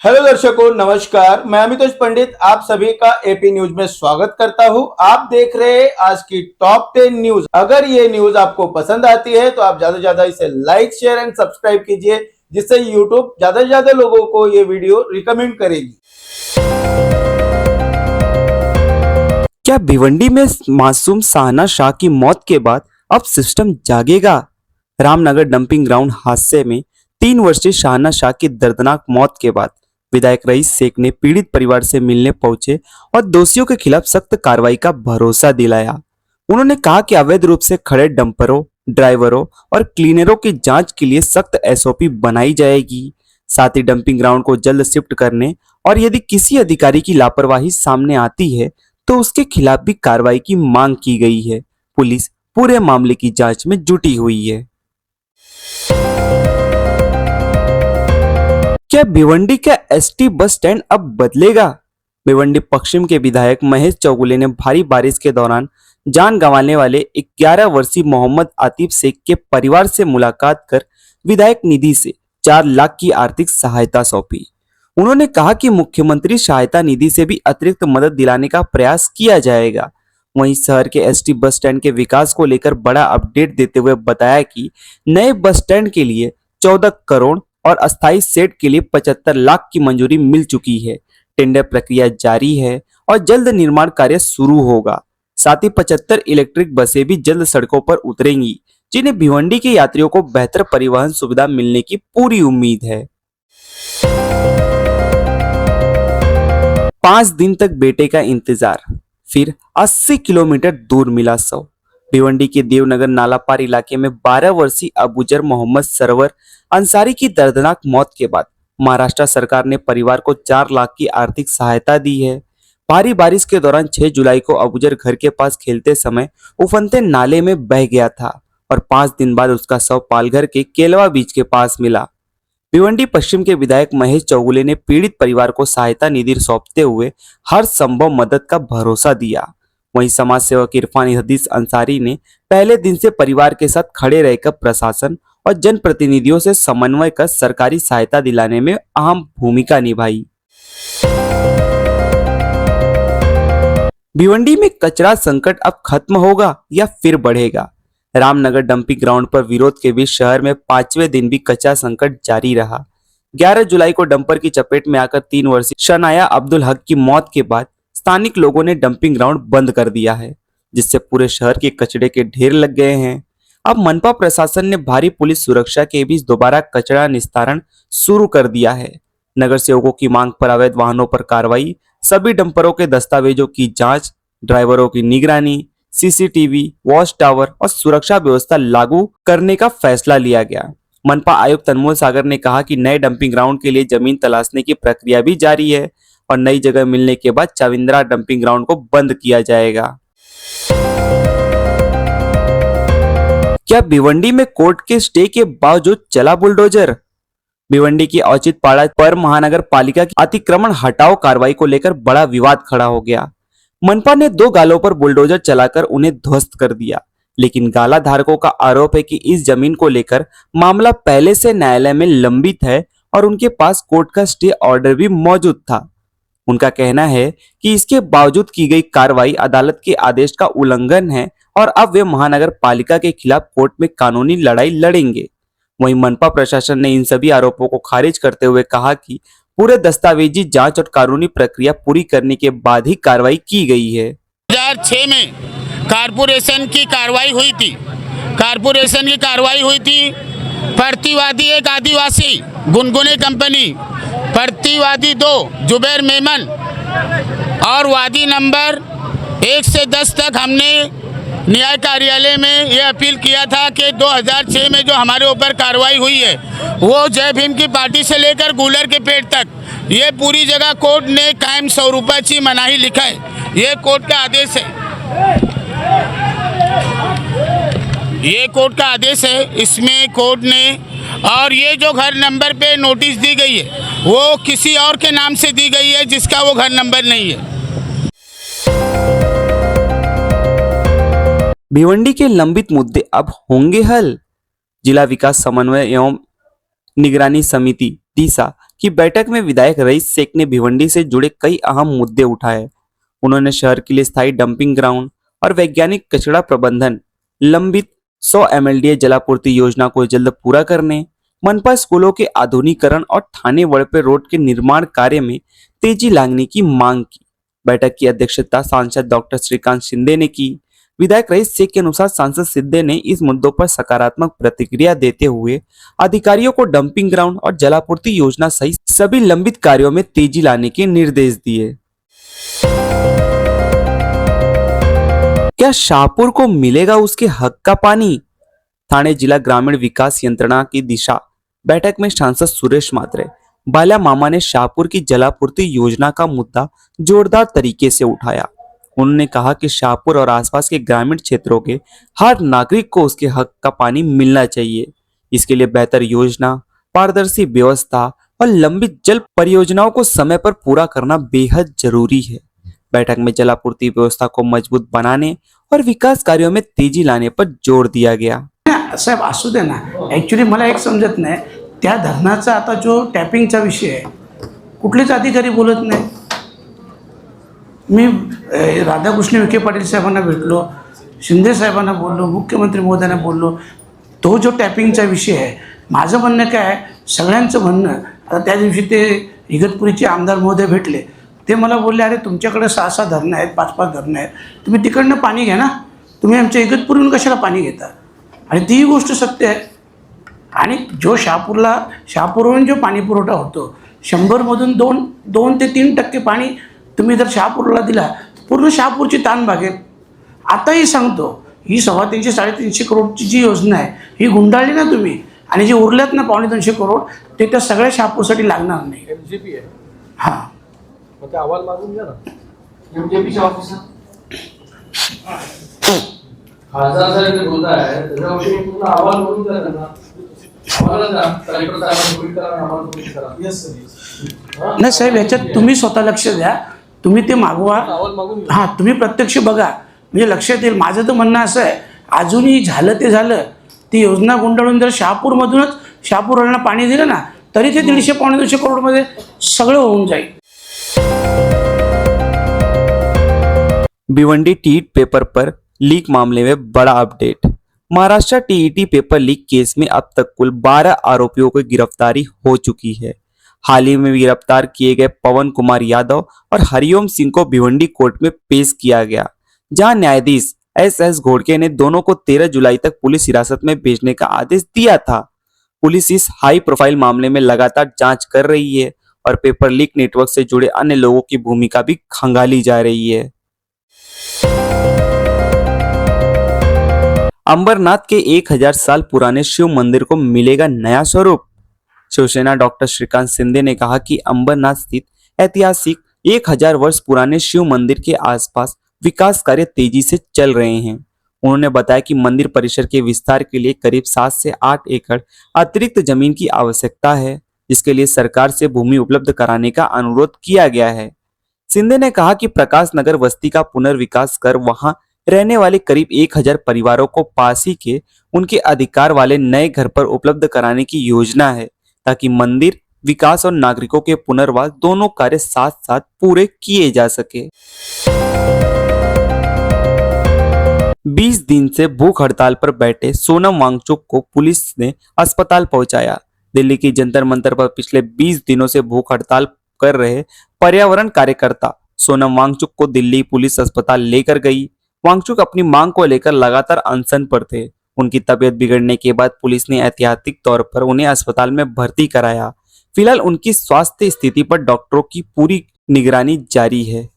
Hello दर्शकों, नमस्कार। मैं अमितोष पंडित आप सभी का एपी न्यूज में स्वागत करता हूं। आप देख रहे हैं आज की टॉप 10 न्यूज। अगर ये न्यूज आपको पसंद आती है तो आप ज्यादा से ज्यादा इसे लाइक, शेयर एंड सब्सक्राइब कीजिए, जिससे यूट्यूब ज्यादा से ज्यादा लोगों को ये वीडियो रिकमेंड करेगी। क्या भिवंडी में मासूम साहना शाह की मौत के बाद अब सिस्टम जागेगा? रामनगर डंपिंग ग्राउंड हादसे में 3 वर्षीय शाहना शाह की दर्दनाक मौत के बाद विधायक रईस शेख ने पीड़ित परिवार से मिलने पहुंचे और दोषियों के खिलाफ सख्त कार्रवाई का भरोसा दिलाया। उन्होंने कहा कि अवैध रूप से खड़े डंपरों, ड्राइवरों और क्लीनरों की जांच के लिए सख्त एसओपी बनाई जाएगी। साथ ही डंपिंग ग्राउंड को जल्द शिफ्ट करने और यदि किसी अधिकारी की लापरवाही सामने आती है तो उसके खिलाफ भी कार्रवाई की मांग की गई है। पुलिस पूरे मामले की जांच में जुटी हुई है। क्या भिवंडी का एसटी बस स्टैंड अब बदलेगा? भिवंडी पश्चिम के विधायक महेश चौगुले ने भारी बारिश के दौरान जान गंवाने वाले 11 वर्षीय मोहम्मद आतिफ शेख के परिवार से मुलाकात कर विधायक निधि से 4 लाख की आर्थिक सहायता सौंपी। उन्होंने कहा कि मुख्यमंत्री सहायता निधि से भी अतिरिक्त मदद दिलाने का प्रयास किया जाएगा। वहीं शहर के एसटी बस स्टैंड के विकास को लेकर बड़ा अपडेट देते हुए बताया कि नए बस स्टैंड के लिए 14 करोड़ और अस्थायी शेड के लिए 75 लाख की मंजूरी मिल चुकी है। टेंडर प्रक्रिया जारी है और जल्द निर्माण कार्य शुरू होगा। साथ ही 75 इलेक्ट्रिक बसें भी जल्द सड़कों पर उतरेंगी, जिन्हें भिवंडी के यात्रियों को बेहतर परिवहन सुविधा मिलने की पूरी उम्मीद है। 5 दिन तक बेटे का इंतजार, फिर 80 किलोमीटर दूर मिला शव। भिवंडी के देवनगर नालापार इलाके में 12 वर्षीय अबूजर मोहम्मद सरवर अंसारी की दर्दनाक मौत के बाद महाराष्ट्र सरकार ने परिवार को 4 लाख की आर्थिक सहायता दी है। भारी बारिश के दौरान 6 जुलाई को अबूजर घर के पास खेलते समय उफनते नाले में बह गया था और 5 दिन बाद उसका शव पालघर के केलवा बीच के पास मिला। भिवंडी पश्चिम के विधायक महेश चौगुले ने पीड़ित परिवार को सहायता निधि सौंपते हुए हर संभव मदद का भरोसा दिया। वहीं समाज सेवक इरफान हदीस अंसारी ने पहले दिन से परिवार के साथ खड़े रहकर प्रशासन और जनप्रतिनिधियों से समन्वय कर सरकारी सहायता दिलाने में अहम भूमिका निभाई। भिवंडी में कचरा संकट अब खत्म होगा या फिर बढ़ेगा? रामनगर डंपिंग ग्राउंड पर विरोध के बीच शहर में 5वें दिन भी कचरा संकट जारी रहा। 11 जुलाई को डंपर की चपेट में आकर 3 वर्षीय शनाया अब्दुल हक की मौत के बाद स्थानिक लोगों ने डंपिंग ग्राउंड बंद कर दिया है, जिससे पूरे शहर के कचरे के ढेर लग गए हैं। अब मनपा प्रशासन ने भारी पुलिस सुरक्षा के बीच दोबारा कचरा निस्तारण शुरू कर दिया है। नगर सेवकों की मांग पर अवैध वाहनों पर कार्रवाई, सभी डंपरों के दस्तावेजों की जांच, ड्राइवरों की निगरानी, सीसीटीवी, वॉच टावर और सुरक्षा व्यवस्था लागू करने का फैसला लिया गया। मनपा आयुक्त अनमोल सागर ने कहा कि नए डंपिंग ग्राउंड के लिए जमीन तलाशने की प्रक्रिया भी जारी है और नई जगह मिलने के बाद चाविंद्रा डंपिंग ग्राउंड को बंद किया जाएगा। क्या भिवंडी में कोर्ट के स्टे के बावजूद चला बुलडोजर? भिवंडी की औचित पाड़ा पर महानगर पालिका की अतिक्रमण हटाओ कार्रवाई को लेकर बड़ा विवाद खड़ा हो गया। मनपा ने 2 गालों पर बुलडोजर चलाकर उन्हें ध्वस्त कर दिया, लेकिन गाला धारकों का आरोप है कि इस जमीन को लेकर मामला पहले से न्यायालय में लंबित है और उनके पास कोर्ट का स्टे ऑर्डर भी मौजूद था। उनका कहना है कि इसके बावजूद की गई कार्रवाई अदालत के आदेश का उल्लंघन है और अब वे महानगर पालिका के खिलाफ कोर्ट में कानूनी लड़ाई लड़ेंगे। वहीं मनपा प्रशासन ने इन सभी आरोपों को खारिज करते हुए कहा कि पूरे दस्तावेजी जांच और कानूनी प्रक्रिया पूरी करने के बाद ही कार्रवाई की गई है। 2006 में कारपोरेशन की कार्रवाई हुई थी। प्रतिवादी एक आदिवासी गुनगुने कंपनी, प्रतिवादी 2 जुबैर मेमन और वादी नंबर 1 से 10 तक हमने न्याय कार्यालय में ये अपील किया था कि 2006 में जो हमारे ऊपर कार्रवाई हुई है वो जय भीम की पार्टी से लेकर गूलर के पेड़ तक ये पूरी जगह कोर्ट ने कायम स्वरूपाची मनाही लिखा है। ये कोर्ट का आदेश है, ये कोर्ट का आदेश है। इसमें कोर्ट ने और ये जो घर नंबर पे नोटिस दी गई है वो किसी और के नाम से दी गई है जिसका वो घर नंबर नहीं है। भिवंडी के लंबित मुद्दे अब होंगे हल? जिला विकास समन्वय एवं निगरानी समिति दिशा कि बैठक में विधायक रईस शेख ने भिवंडी से जुड़े कई अहम मुद्दे उठाए। उन्होंने शहर के लिए स्थायी डंपिंग ग्राउंड और वैज्ञानिक कचरा प्रबंधन, लंबित 100 MLDA जलापूर्ति योजना को जल्द पूरा करने, मनपा स्कूलों के आधुनिकीकरण और थाने वड़पे रोड के निर्माण कार्य में तेजी लाने की मांग की। बैठक की अध्यक्षता सांसद डॉक्टर श्रीकांत शिंदे ने की। विधायक रईस शेख के अनुसार सांसद शिंदे ने इस मुद्दों पर सकारात्मक प्रतिक्रिया देते हुए अधिकारियों को डंपिंग ग्राउंड और जलापूर्ति योजना सहित सभी लंबित कार्यों में तेजी लाने के निर्देश दिए। क्या शाहपुर को मिलेगा उसके हक का पानी? थाने जिला ग्रामीण विकास यंत्रणा की दिशा बैठक में सांसद सुरेश मात्रे बाला मामा ने शाहपुर की जलापूर्ति योजना का मुद्दा जोरदार तरीके से उठाया। उन्होंने कहा कि शाहपुर और आसपास के ग्रामीण क्षेत्रों के हर नागरिक को उसके हक का पानी मिलना चाहिए। इसके लिए बेहतर योजना, पारदर्शी व्यवस्था और लंबित जल परियोजनाओं को समय पर पूरा करना बेहद जरूरी है। बैठक में जलापूर्ति व्यवस्था को मजबूत बनाने और विकास कार्यों में तेजी लाने पर जोर दिया गया। साहेब असू दे ना, ॲक्च्युली मला एक समजत नाही, त्या धरणाचा आता जो टॅपिंगचा विषय आहे कुठलेच अधिकारी बोलत नाही। मी राधाकृष्ण विखे पाटील साहेबांना भेटलो, शिंदे साहेबांना बोललो, मुख्यमंत्री महोदयांना बोललो, तो जो टॅपिंगचा विषय आहे, माझं म्हणणं काय आहे, सगळ्यांचं म्हणणं, आता त्या दिवशी ते इगतपुरीचे आमदार महोदय भेटले, ते मला बोलले, अरे तुमच्याकडे 6-6 धरणं आहेत, 5-5 धरणं आहेत, तुम्ही तिकडनं पाणी घ्या ना, तुम्ही आमच्या इगतपुरीहून कशाला पाणी घेता? आणि ती गोष्ट सत्य आहे। आणि जो शहापूरहून जो पाणी पुरवठा होतो 100मधून 2 ते 3% पाणी तुम्ही जर शहापूरला दिला पूर्ण शहापूरची ताण भागेल। आताही सांगतो, ही 350-350 करोडची जी योजना आहे ही गुंडाळली ना तुम्ही, आणि जे उरल्यात ना 250 करोड ते त्या सगळ्या शहापूरसाठी लागणार नाही। MJP आहे, हां, मग ते अहवाल मागून घ्या ना MJPच्या ऑफिसला। खासदार साहेब जे बोलत आहे त्याच्यावरती पूर्ण अहवाल मागून द्या त्यांना, आम्हाला द्या, कलेक्टर साहेबांना ट्विट करा, आम्हाला ट्विट करा। यस सर, नाही साहेब, याच्यात तुम्ही स्वतः लक्ष द्या, तुम्ही ते मागवा, हां, तुम्ही प्रत्यक्ष बघा, म्हणजे लक्षात येईल। माझं तर म्हणणं असं आहे, अजूनही झालं ते झालं, ती योजना गुंडाळून जर शहापूरमधूनच शहापूरला पाणी दिलं ना तरी ते 150-200 करोडमध्ये सगळं होऊन जाईल। भिवंडी टीईटी पेपर पर लीक मामले में बड़ा update. Maharashtra TET paper leak case में अब तक कुल 12 आरोपियों को गिरफ्तारी हो चुकी है। हाल ही में गिरफ्तार किए गए पवन कुमार यादव और हरिओम सिंह को भिवंडी कोर्ट में पेश किया गया, जहां न्यायाधीश SS घोड़के ने दोनों को 13 जुलाई तक पुलिस हिरासत में भेजने का आदेश दिया था। पुलिस इस हाई प्रोफाइल मामले में लगातार जांच कर रही है और पेपर लीक नेटवर्क से जुड़े अन्य लोगों की भूमिका भी खंगाली जा रही है। अंबरनाथ के 1000 साल पुराने शिव मंदिर को मिलेगा नया स्वरूप। शिवसेना डॉक्टर श्रीकांत शिंदे ने कहा कि अंबरनाथ स्थित ऐतिहासिक 1000 वर्ष पुराने शिव मंदिर के आसपास विकास कार्य तेजी से चल रहे हैं। उन्होंने बताया कि मंदिर परिसर के विस्तार के लिए करीब 7 से 8 एकड़ अतिरिक्त जमीन की आवश्यकता है, जिसके लिए सरकार से भूमि उपलब्ध कराने का अनुरोध किया गया है। शिंदे ने कहा कि प्रकाश नगर बस्ती का पुनर्विकास कर वहां रहने वाले करीब 1000 परिवारों को पास ही के उनके अधिकार वाले नए घर पर उपलब्ध कराने की योजना है, ताकि मंदिर विकास और नागरिकों के पुनर्वास दोनों कार्य साथ साथ पूरे किए जा सके। 20 दिन से भूख हड़ताल पर बैठे सोनम वांगचुक को पुलिस ने अस्पताल पहुंचाया। दिल्ली की जंतर मंतर पर पिछले 20 दिनों से भूख हड़ताल कर रहे पर्यावरण कार्यकर्ता सोनम वांगचुक को दिल्ली पुलिस अस्पताल लेकर गई। वांगचुक अपनी मांग को लेकर लगातार अनशन पर थे। उनकी तबीयत बिगड़ने के बाद पुलिस ने एहतियाती तौर पर उन्हें अस्पताल में भर्ती कराया। फिलहाल उनकी स्वास्थ्य स्थिति पर डॉक्टरों की पूरी निगरानी जारी है।